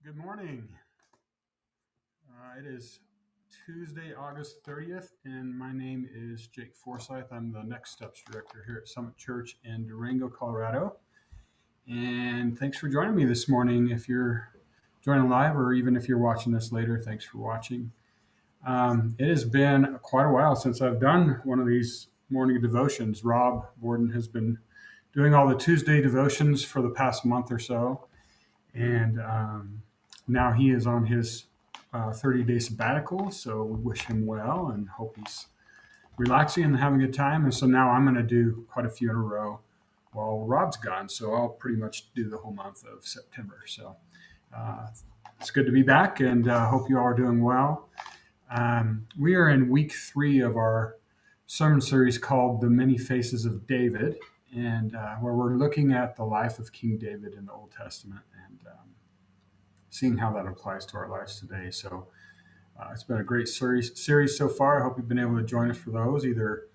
Good morning. It is Tuesday, August 30th, and my name is Jake Forsyth. I'm the Next Steps Director here at Summit Church in Durango, Colorado. And thanks for joining me this morning. If you're joining live or even if you're watching this later, thanks for watching. It has been quite a while since I've done one of these morning devotions. Rob Borden has been doing all the Tuesday devotions for the past month or so. And now he is on his 30-day sabbatical. So we wish him well and hope he's relaxing and having a good time. And so now I'm going to do quite a few in a row while Rob's gone. So I'll pretty much do the whole month of September. So uh, it's good to be back and hope you all are doing well. We are in week 3 of our sermon series called The Many Faces of David, and where we're looking at the life of King David in the Old Testament and seeing how that applies to our lives today. So it's been a great series so far. I hope you've been able to join us for those, either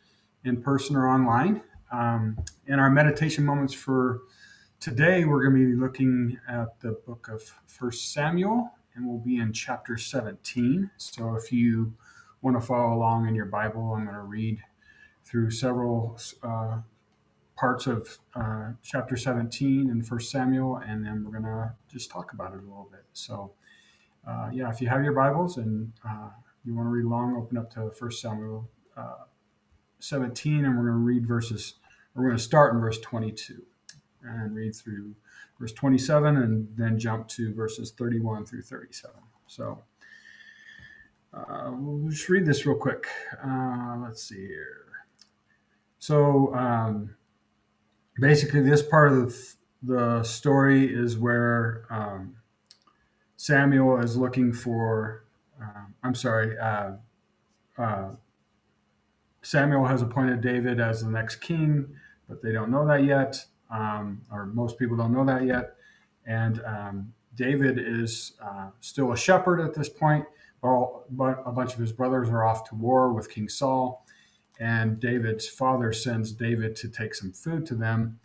in person or online. In our meditation moments for today, we're going to be looking at the book of First Samuel, and we'll be in chapter 17. So if you want to follow along in your Bible, I'm going to read through several parts of chapter 17 in First Samuel, and then we're going to just talk about it a little bit. So yeah, if you have your Bibles and you want to read along, open up to First Samuel 17, and we're going to read verses. We're going to start in verse 22 and read through verse 27, and then jump to verses 31 through 37. So we'll just read this real quick. Let's see here. So basically, this part of the story is where Samuel is looking for. Uh, Samuel has appointed David as the next king, but they don't know that yet, or most people don't know that yet. And David is still a shepherd at this point, but a bunch of his brothers are off to war with King Saul. And David's father sends David to take some food to them.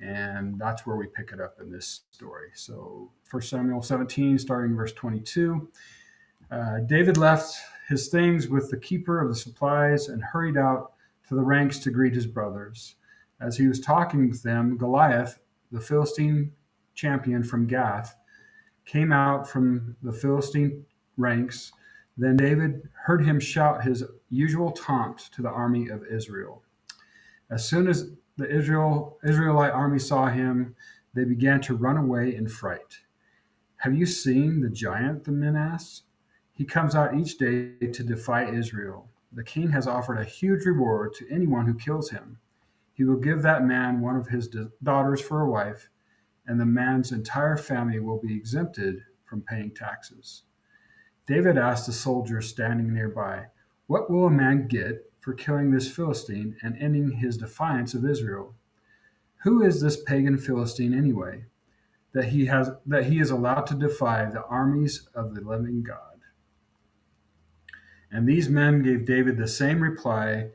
And that's where we pick it up in this story. So 1 Samuel 17, starting verse 22. David left his things with the keeper of the supplies and hurried out to the ranks to greet his brothers. As he was talking with them, Goliath, the Philistine champion from Gath, came out from the Philistine ranks. Then David heard him shout his usual taunt to the army of Israel. As soon as the Israelite army saw him, they began to run away in fright. Have you seen the giant? The men asked. He comes out each day to defy Israel. The king has offered a huge reward to anyone who kills him. He will give that man one of his daughters for a wife, and the man's entire family will be exempted from paying taxes. David asked the soldiers standing nearby, "What will a man get for killing this Philistine and ending his defiance of Israel? Who is this pagan Philistine anyway, that he is allowed to defy the armies of the living God?" And these men gave David the same reply.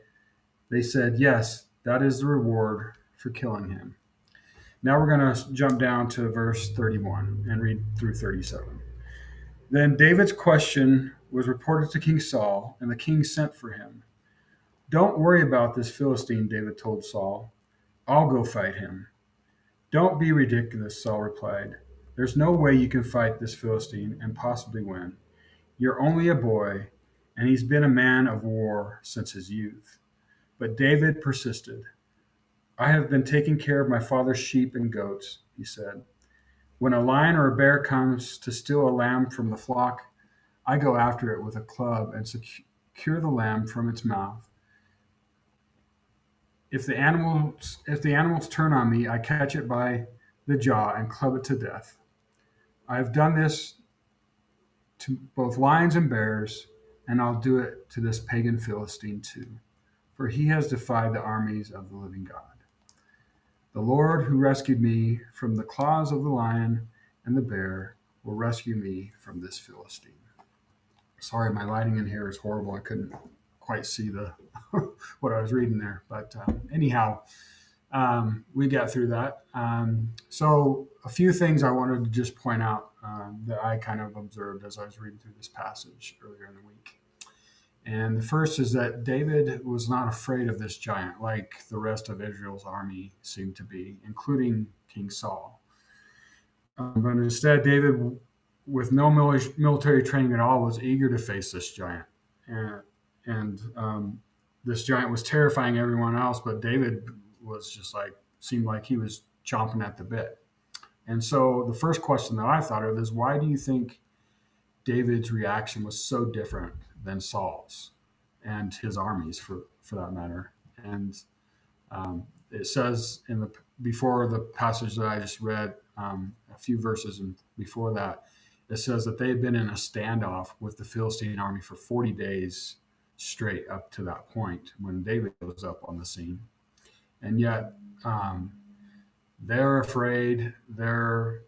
They said, "Yes, that is the reward for killing him." Now we're going to jump down to verse 31 and read through 37. Then David's question was reported to King Saul, and the king sent for him. "Don't worry about this Philistine," David told Saul. "I'll go fight him." "Don't be ridiculous," Saul replied. "There's no way you can fight this Philistine and possibly win. You're only a boy, and he's been a man of war since his youth." But David persisted. "I have been taking care of my father's sheep and goats," he said. "When a lion or a bear comes to steal a lamb from the flock, I go after it with a club and secure the lamb from its mouth. If the animals turn on me, I catch it by the jaw and club it to death. I have done this to both lions and bears, and I'll do it to this pagan Philistine too, for he has defied the armies of the living God. The Lord who rescued me from the claws of the lion and the bear will rescue me from this Philistine." Sorry, my lighting in here is horrible. I couldn't quite see the what I was reading there. But anyhow, We got through that. So a few things I wanted to just point out that I kind of observed as I was reading through this passage earlier in the week. And the first is that David was not afraid of this giant like the rest of Israel's army seemed to be, including King Saul. But instead, David, with no military training at all, was eager to face this giant. And this giant was terrifying everyone else, but David was just like, seemed like he was chomping at the bit. And so the first question that I thought of is, why do you think David's reaction was so different than Saul's and his armies, for that matter? And it says in the before the passage that I just read, a few verses before that, it says that they had been in a standoff with the Philistine army for 40 days straight up to that point when David was up on the scene. And yet um, they're afraid. They're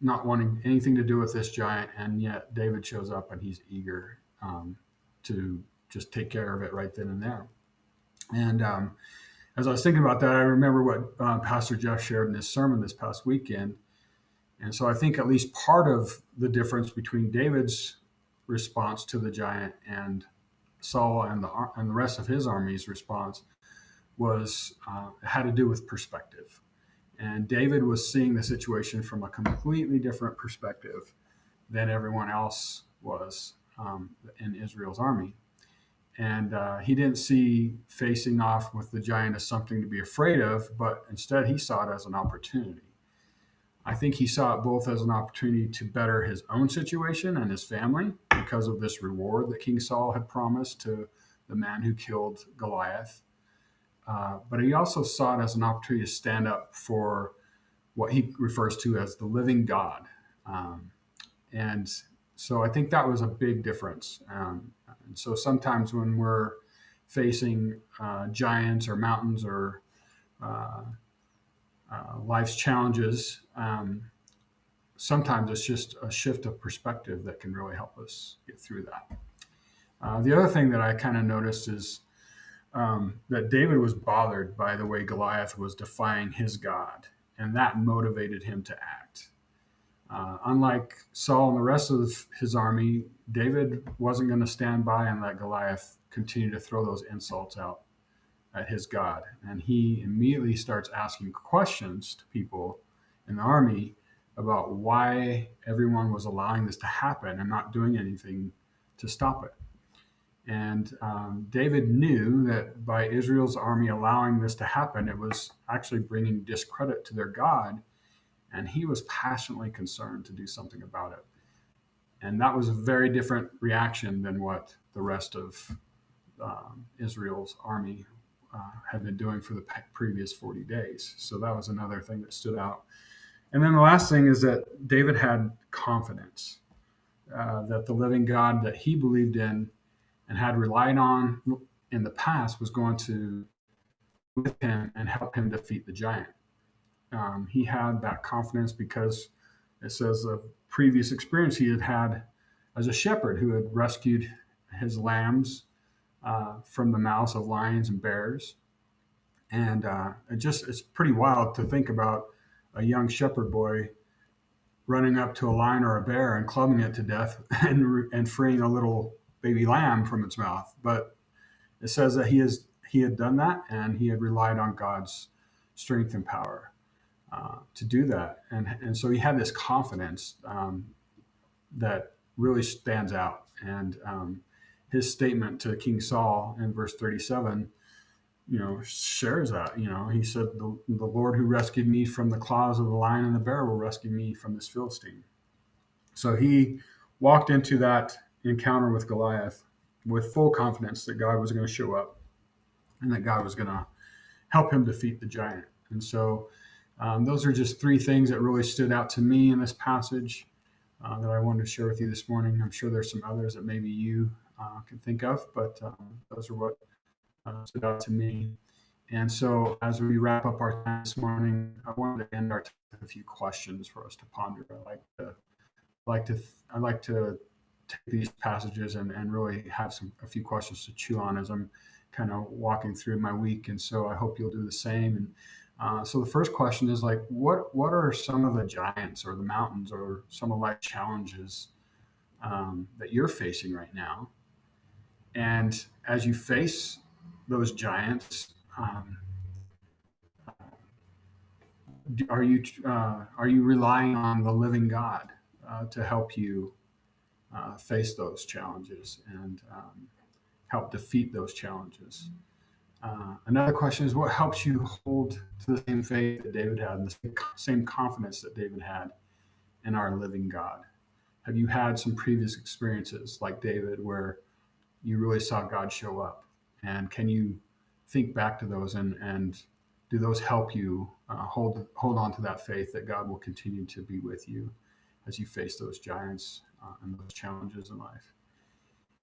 not wanting anything to do with this giant. And yet David shows up and he's eager to just take care of it right then and there. And as I was thinking about that, I remember what Pastor Jeff shared in his sermon this past weekend. And so I think at least part of the difference between David's response to the giant and Saul and the rest of his army's response was had to do with perspective. And David was seeing the situation from a completely different perspective than everyone else was in Israel's army. And he didn't see facing off with the giant as something to be afraid of, but instead he saw it as an opportunity. I think he saw it both as an opportunity to better his own situation and his family because of this reward that King Saul had promised to the man who killed Goliath. But he also saw it as an opportunity to stand up for what he refers to as the living God. And so I think that was a big difference. And so sometimes when we're facing giants or mountains or life's challenges, sometimes it's just a shift of perspective that can really help us get through that. The other thing that I kind of noticed is that David was bothered by the way Goliath was defying his God, and that motivated him to act. Unlike Saul and the rest of his army, David wasn't going to stand by and let Goliath continue to throw those insults out at his God. And he immediately starts asking questions to people in the army about why everyone was allowing this to happen and not doing anything to stop it. And David knew that by Israel's army allowing this to happen, it was actually bringing discredit to their God. And he was passionately concerned to do something about it. And that was a very different reaction than what the rest of Israel's army had been doing for the previous 40 days. So that was another thing that stood out. And then the last thing is that David had confidence that the living God that he believed in and had relied on in the past was going to be with him and help him defeat the giant. He had that confidence because it says the previous experience he had had as a shepherd who had rescued his lambs from the mouths of lions and bears. And it's pretty wild to think about a young shepherd boy running up to a lion or a bear and clubbing it to death and freeing a little baby lamb from its mouth. But it says that he had done that and he had relied on God's strength and power to do that. And so he had this confidence that really stands out. And his statement to King Saul in verse 37, shares that. He said, the Lord who rescued me from the claws of the lion and the bear will rescue me from this Philistine. So he walked into that encounter with Goliath with full confidence that God was going to show up and that God was going to help him defeat the giant. And so those are just three things that really stood out to me in this passage that I wanted to share with you this morning. I'm sure there's some others that maybe you can think of, but those are what stood out to me. And so as we wrap up our time this morning, I wanted to end our time with a few questions for us to ponder. I'd like to take these passages and really have a few questions to chew on as I'm kind of walking through my week. And so I hope you'll do the same. And So the first question is like, what are some of the giants or the mountains or some of life challenges that you're facing right now? And as you face those giants, are you relying on the living God to help you face those challenges and help defeat those challenges? Another question is what helps you hold to the same faith that David had and the same confidence that David had in our living God? Have you had some previous experiences like David where you really saw God show up? And can you think back to those and do those help you hold on to that faith that God will continue to be with you as you face those giants and those challenges in life?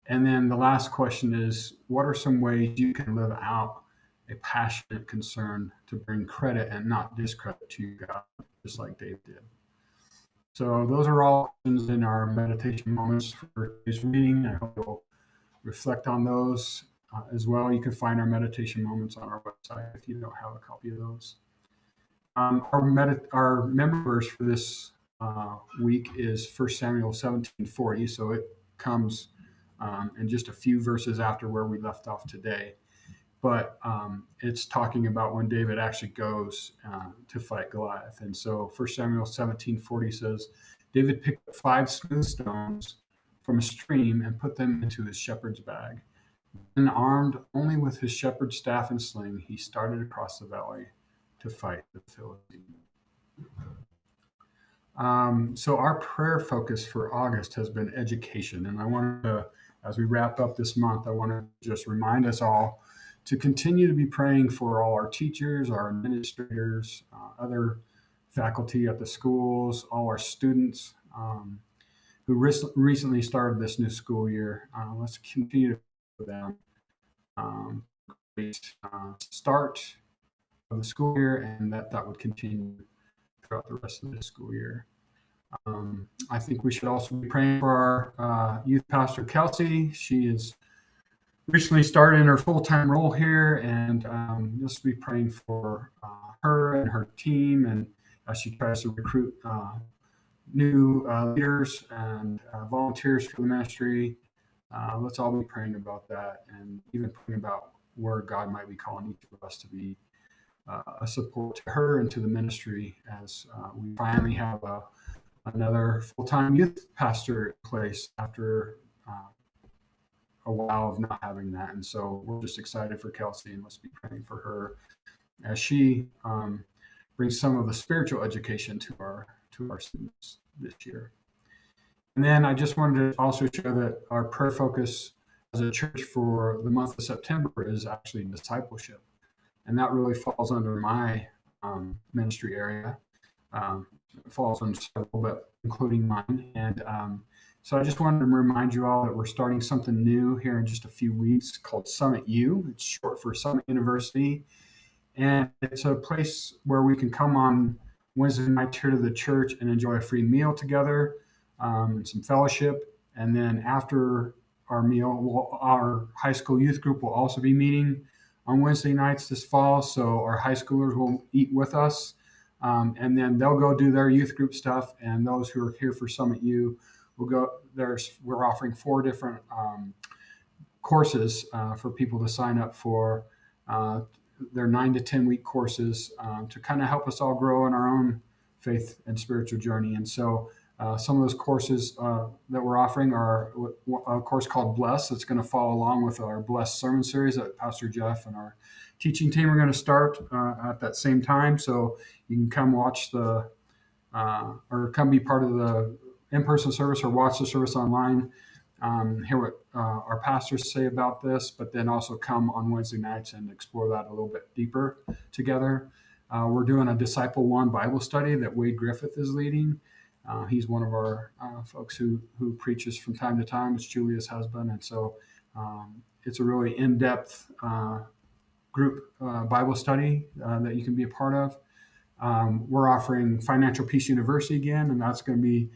And then the last question is, what are some ways you can live out a passionate concern to bring credit and not discredit to God, just like David did? So those are all questions in our meditation moments for today's reading. I hope you'll reflect on those as well. You can find our meditation moments on our website if you don't have a copy of those. Our memory verse for this week is 1 Samuel 17:40, so it comes in just a few verses after where we left off today. But it's talking about when David actually goes to fight Goliath. And so 1 Samuel 17:40 says, David picked up 5 smooth stones from a stream and put them into his shepherd's bag. And armed only with his shepherd's staff and sling, he started across the valley to fight the Philistines. So our prayer focus for August has been education. And I want to, as we wrap up this month, I want to just remind us all to continue to be praying for all our teachers, our administrators, other faculty at the schools, all our students who recently started this new school year. Let's continue to pray for them. Great start of the school year, and that would continue throughout the rest of the school year. I think we should also be praying for our youth pastor, Kelsey. She is recently started in her full-time role here, and just be praying for her and her team, and as she tries to recruit new leaders and volunteers for the ministry. Let's all be praying about that, and even praying about where God might be calling each of us to be a support to her and to the ministry as we finally have another full-time youth pastor in place after a while of not having that. And so we're just excited for Kelsey, and let's be praying for her as she brings some of the spiritual education to our students this year. And then I just wanted to also share that our prayer focus as a church for the month of September is actually discipleship. And that really falls under my ministry area. It falls under several, but including mine. And so I just wanted to remind you all that we're starting something new here in just a few weeks called Summit U. It's short for Summit University. And it's a place where we can come on Wednesday night here to the church and enjoy a free meal together, and some fellowship. And then after our meal, our high school youth group will also be meeting on Wednesday nights this fall. So our high schoolers will eat with us. And then they'll go do their youth group stuff. And those who are here for Summit U will go. We're offering 4 different courses for people to sign up for. Their 9 to 10 week courses to kind of help us all grow in our own faith and spiritual journey. And so some of those courses that we're offering are a course called Bless that's going to follow along with our Bless sermon series that Pastor Jeff and our teaching team are going to start at that same time. So you can come watch or come be part of the in-person service or watch the service online. Hear what our pastors say about this, but then also come on Wednesday nights and explore that a little bit deeper together. We're doing a Disciple One Bible study that Wade Griffith is leading. He's one of our folks who preaches from time to time. It's Julia's husband, and so it's a really in-depth group Bible study that you can be a part of. We're offering Financial Peace University again, and that's going to be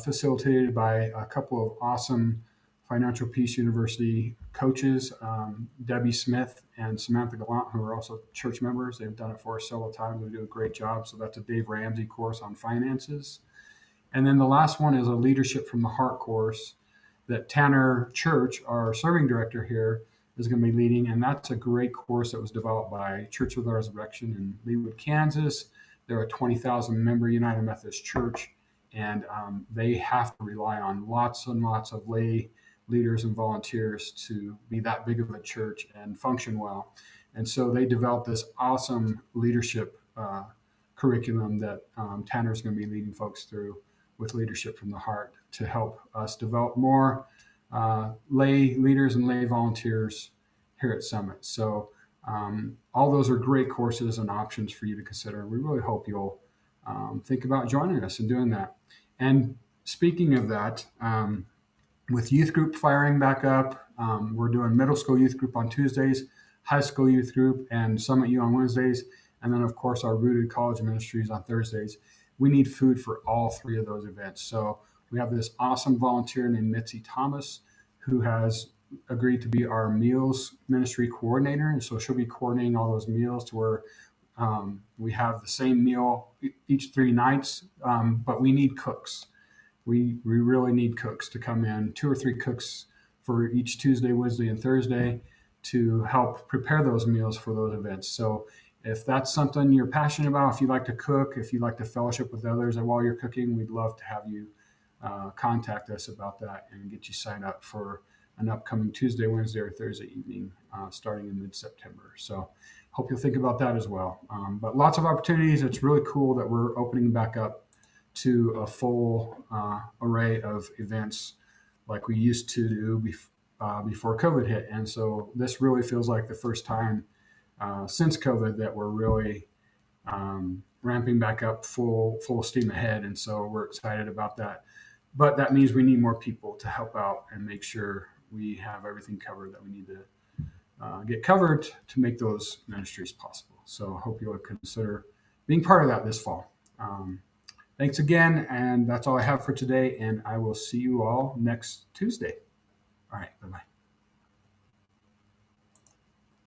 facilitated by a couple of awesome Financial Peace University coaches, Debbie Smith and Samantha Gallant, who are also church members. They've done it for us several times. They do a great job. So that's a Dave Ramsey course on finances. And then the last one is a Leadership from the Heart course that Tanner Church, our serving director here, is going to be leading. And that's a great course that was developed by Church of the Resurrection in Leawood, Kansas. They're a 20,000 member United Methodist Church, and they have to rely on lots and lots of lay leaders and volunteers to be that big of a church and function well. And so they developed this awesome leadership curriculum that Tanner's going to be leading folks through with Leadership from the Heart to help us develop more lay leaders and lay volunteers here at Summit. So all those are great courses and options for you to consider. We really hope you'll think about joining us and doing that. And speaking of that, with youth group firing back up, we're doing middle school youth group on Tuesdays, high school youth group, and Summit U on Wednesdays. And then, of course, our Rooted College Ministries on Thursdays. We need food for all three of those events. So we have this awesome volunteer named Mitzi Thomas, who has agreed to be our meals ministry coordinator. And so she'll be coordinating all those meals to where we have the same meal each 3 nights, but we need cooks. We really need cooks to come in, 2 or 3 cooks for each Tuesday, Wednesday, and Thursday to help prepare those meals for those events. So if that's something you're passionate about, if you like to cook, if you like to fellowship with others while you're cooking, we'd love to have you contact us about that and get you signed up for an upcoming Tuesday, Wednesday, or Thursday evening starting in mid-September. So hope you'll think about that as well. But lots of opportunities. It's really cool that we're opening back up to a full array of events like we used to do before COVID hit. And so this really feels like the first time since COVID that we're really ramping back up full steam ahead. And so we're excited about that. But that means we need more people to help out and make sure we have everything covered that we need to get covered to make those ministries possible. So I hope you'll consider being part of that this fall. Thanks again. And that's all I have for today. And I will see you all next Tuesday. All right. Bye-bye.